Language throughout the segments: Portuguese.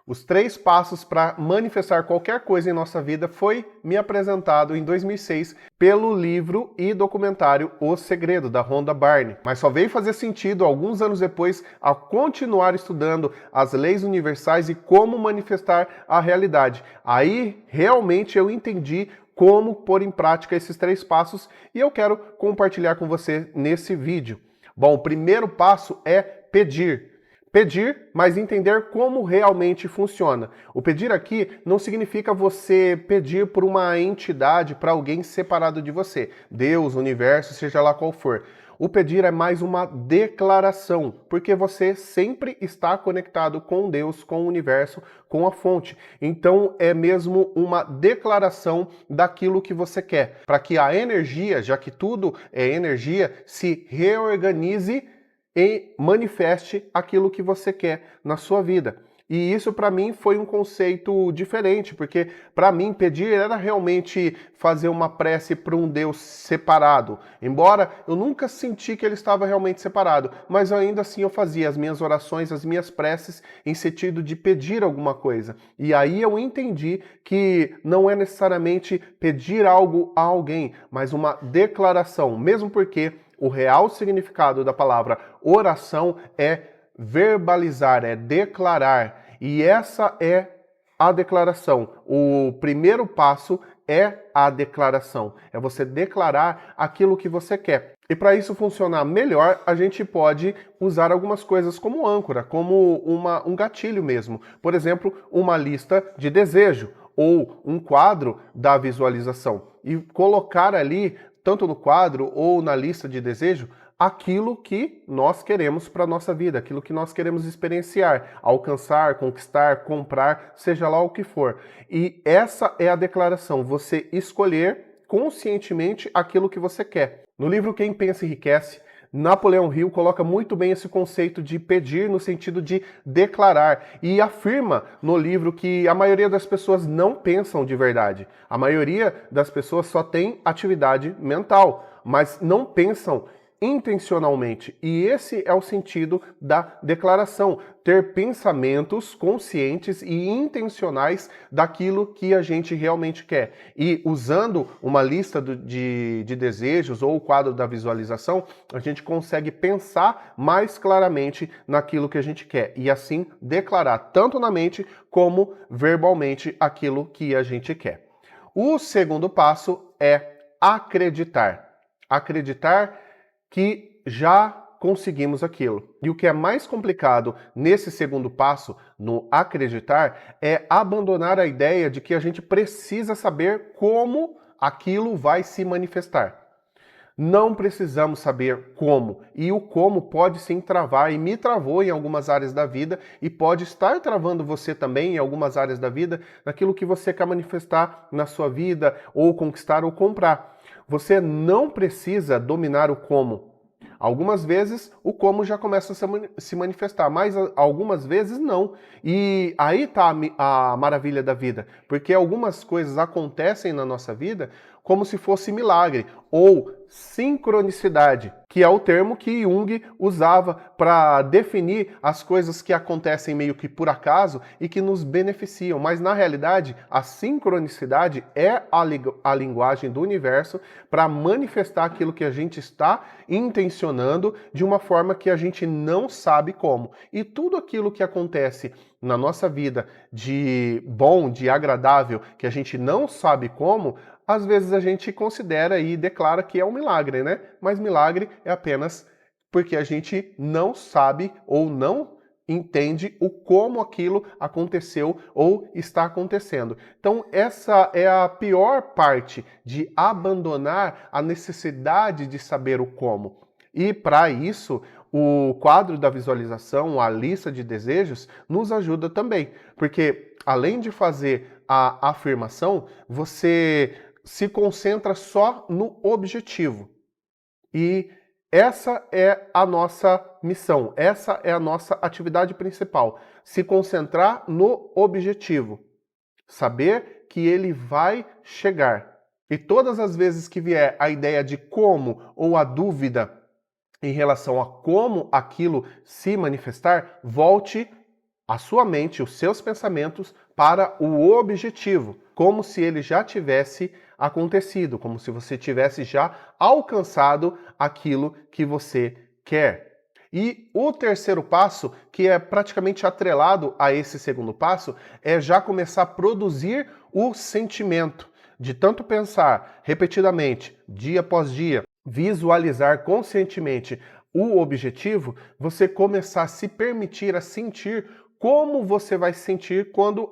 Os 3 passos para manifestar qualquer coisa em nossa vida foi me apresentado em 2006 pelo livro e documentário O Segredo, da Rhonda Byrne. Mas só veio fazer sentido alguns anos depois ao continuar estudando as leis universais e como manifestar a realidade. Aí realmente eu entendi como pôr em prática esses 3 passos e eu quero compartilhar com você nesse vídeo. Bom, o primeiro passo é pedir. Pedir, mas entender como realmente funciona. O pedir aqui não significa você pedir por uma entidade, para alguém separado de você. Deus, universo, seja lá qual for. O pedir é mais uma declaração, porque você sempre está conectado com Deus, com o universo, com a fonte. Então é mesmo uma declaração daquilo que você quer, para que a energia, já que tudo é energia, se reorganize e manifeste aquilo que você quer na sua vida. E isso para mim foi um conceito diferente, porque para mim pedir era realmente fazer uma prece para um Deus separado. Embora eu nunca senti que ele estava realmente separado, mas ainda assim eu fazia as minhas orações, as minhas preces em sentido de pedir alguma coisa. E aí eu entendi que não é necessariamente pedir algo a alguém, mas uma declaração, mesmo porque o real significado da palavra oração é verbalizar, é declarar. E essa é a declaração. O primeiro passo é a declaração. É você declarar aquilo que você quer. E para isso funcionar melhor, a gente pode usar algumas coisas como âncora, como um gatilho mesmo. Por exemplo, uma lista de desejo ou um quadro da visualização. E colocar ali, tanto no quadro ou na lista de desejo, aquilo que nós queremos para a nossa vida, aquilo que nós queremos experienciar, alcançar, conquistar, comprar, seja lá o que for. E essa é a declaração, você escolher conscientemente aquilo que você quer. No livro Quem Pensa Enriquece, Napoleão Hill coloca muito bem esse conceito de pedir no sentido de declarar e afirma no livro que a maioria das pessoas não pensam de verdade. A maioria das pessoas só tem atividade mental, mas não pensam intencionalmente. E esse é o sentido da declaração, ter pensamentos conscientes e intencionais daquilo que a gente realmente quer. E usando uma lista de desejos ou o quadro da visualização, a gente consegue pensar mais claramente naquilo que a gente quer e assim declarar tanto na mente como verbalmente aquilo que a gente quer. O segundo passo é acreditar. Acreditar que já conseguimos aquilo. E o que é mais complicado nesse segundo passo, no acreditar, é abandonar a ideia de que a gente precisa saber como aquilo vai se manifestar. Não precisamos saber como, e o como pode sim travar, e me travou em algumas áreas da vida, e pode estar travando você também em algumas áreas da vida, naquilo que você quer manifestar na sua vida, ou conquistar ou comprar. Você não precisa dominar o como. Algumas vezes o como já começa a se manifestar, mas algumas vezes não. E aí está a maravilha da vida, porque algumas coisas acontecem na nossa vida como se fosse milagre ou sincronicidade, que é o termo que Jung usava para definir as coisas que acontecem meio que por acaso e que nos beneficiam. Mas na realidade, a sincronicidade é a linguagem do universo para manifestar aquilo que a gente está intencionando de uma forma que a gente não sabe como. E tudo aquilo que acontece na nossa vida de bom, de agradável, que a gente não sabe como, às vezes a gente considera e declara que é um milagre, né? Mas milagre é apenas porque a gente não sabe ou não entende o como aquilo aconteceu ou está acontecendo. Então essa é a pior parte de abandonar a necessidade de saber o como. E para isso, o quadro da visualização, a lista de desejos, nos ajuda também. Porque além de fazer a afirmação, você se concentra só no objetivo. E essa é a nossa missão, essa é a nossa atividade principal. Se concentrar no objetivo. Saber que ele vai chegar. E todas as vezes que vier a ideia de como ou a dúvida em relação a como aquilo se manifestar, volte a sua mente, os seus pensamentos para o objetivo, como se ele já tivesse acontecido, como se você tivesse já alcançado aquilo que você quer. E o terceiro passo, que é praticamente atrelado a esse segundo passo, é já começar a produzir o sentimento de tanto pensar repetidamente, dia após dia, visualizar conscientemente o objetivo, você começar a se permitir a sentir como você vai se sentir quando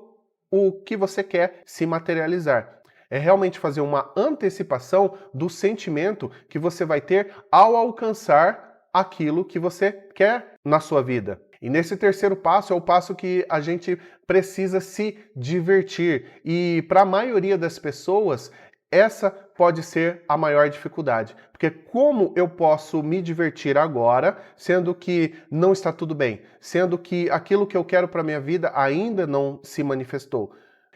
o que você quer se materializar. É realmente fazer uma antecipação do sentimento que você vai ter ao alcançar aquilo que você quer na sua vida. E nesse terceiro passo é o passo que a gente precisa se divertir. E para a maioria das pessoas, essa pode ser a maior dificuldade. Porque como eu posso me divertir agora, sendo que não está tudo bem? Sendo que aquilo que eu quero para a minha vida ainda não se manifestou?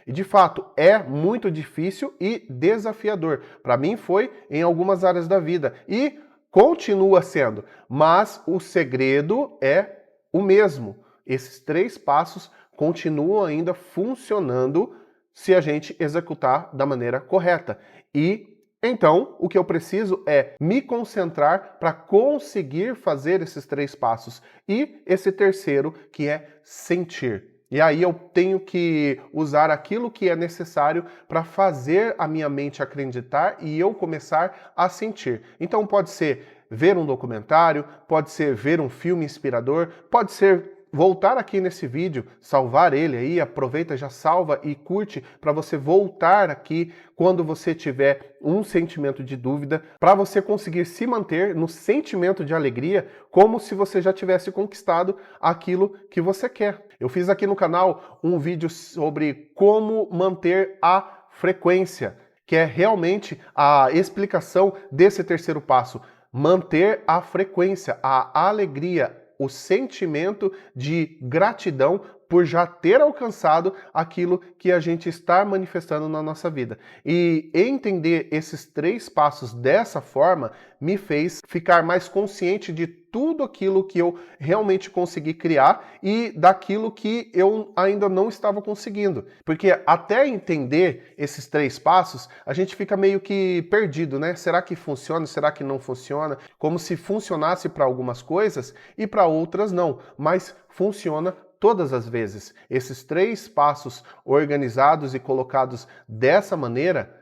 E de fato, é muito difícil e desafiador. Para mim foi em algumas áreas da vida. E continua sendo. Mas o segredo é o mesmo. Esses 3 passos continuam ainda funcionando se a gente executar da maneira correta. E então, o que eu preciso é me concentrar para conseguir fazer esses 3 passos. E esse terceiro, que é sentir. E aí eu tenho que usar aquilo que é necessário para fazer a minha mente acreditar e eu começar a sentir. Então pode ser ver um documentário, pode ser ver um filme inspirador, pode ser voltar aqui nesse vídeo, salvar ele aí, aproveita, já salva e curte para você voltar aqui quando você tiver um sentimento de dúvida, para você conseguir se manter no sentimento de alegria, como se você já tivesse conquistado aquilo que você quer. Eu fiz aqui no canal um vídeo sobre como manter a frequência, que é realmente a explicação desse terceiro passo. Manter a frequência, a alegria, o sentimento de gratidão por já ter alcançado aquilo que a gente está manifestando na nossa vida. E entender esses 3 passos dessa forma me fez ficar mais consciente de tudo aquilo que eu realmente consegui criar e daquilo que eu ainda não estava conseguindo. Porque até entender esses 3 passos, a gente fica meio que perdido, né? Será que funciona? Será que não funciona? Como se funcionasse para algumas coisas e para outras não. Mas funciona todas as vezes. Esses 3 passos organizados e colocados dessa maneira,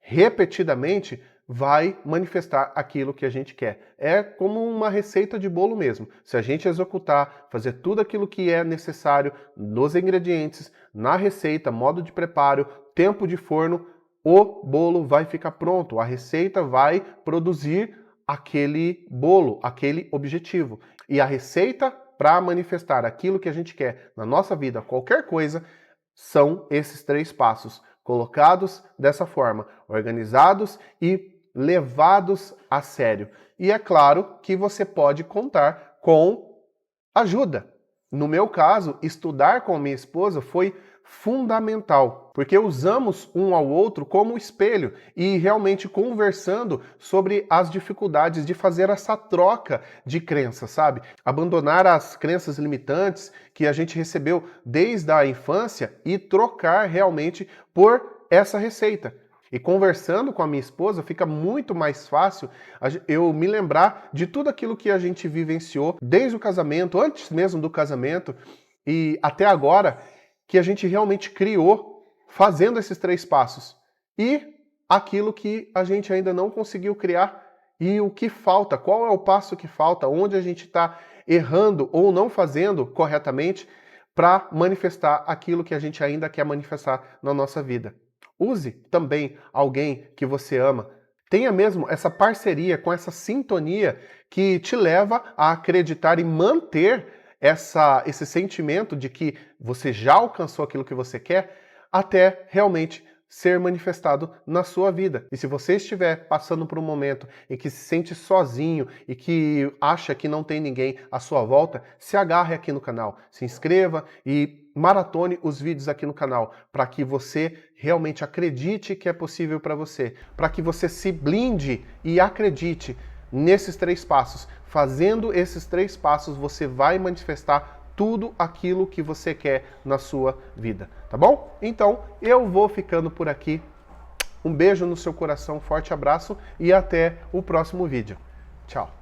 repetidamente, vai manifestar aquilo que a gente quer. É como uma receita de bolo mesmo. Se a gente executar, fazer tudo aquilo que é necessário nos ingredientes, na receita, modo de preparo, tempo de forno, o bolo vai ficar pronto. A receita vai produzir aquele bolo, aquele objetivo. E a receita para manifestar aquilo que a gente quer na nossa vida, qualquer coisa, são esses 3 passos, colocados dessa forma, organizados e levados a sério. E é claro que você pode contar com ajuda. No meu caso, estudar com minha esposa foi fundamental, porque usamos um ao outro como espelho e realmente conversando sobre as dificuldades de fazer essa troca de crenças, sabe? Abandonar as crenças limitantes que a gente recebeu desde a infância e trocar realmente por essa receita. E conversando com a minha esposa fica muito mais fácil eu me lembrar de tudo aquilo que a gente vivenciou desde o casamento, antes mesmo do casamento e até agora, que a gente realmente criou fazendo esses 3 passos. E aquilo que a gente ainda não conseguiu criar e o que falta, qual é o passo que falta, onde a gente está errando ou não fazendo corretamente para manifestar aquilo que a gente ainda quer manifestar na nossa vida. Use também alguém que você ama. Tenha mesmo essa parceria com essa sintonia que te leva a acreditar e manter esse sentimento de que você já alcançou aquilo que você quer até realmente ser manifestado na sua vida. E se você estiver passando por um momento em que se sente sozinho e que acha que não tem ninguém à sua volta, se agarre aqui no canal, se inscreva e maratone os vídeos aqui no canal, para que você realmente acredite que é possível para você, para que você se blinde e acredite nesses 3 passos. Fazendo esses 3 passos, você vai manifestar tudo aquilo que você quer na sua vida, tá bom? Então, eu vou ficando por aqui. Um beijo no seu coração, forte abraço e até o próximo vídeo. Tchau!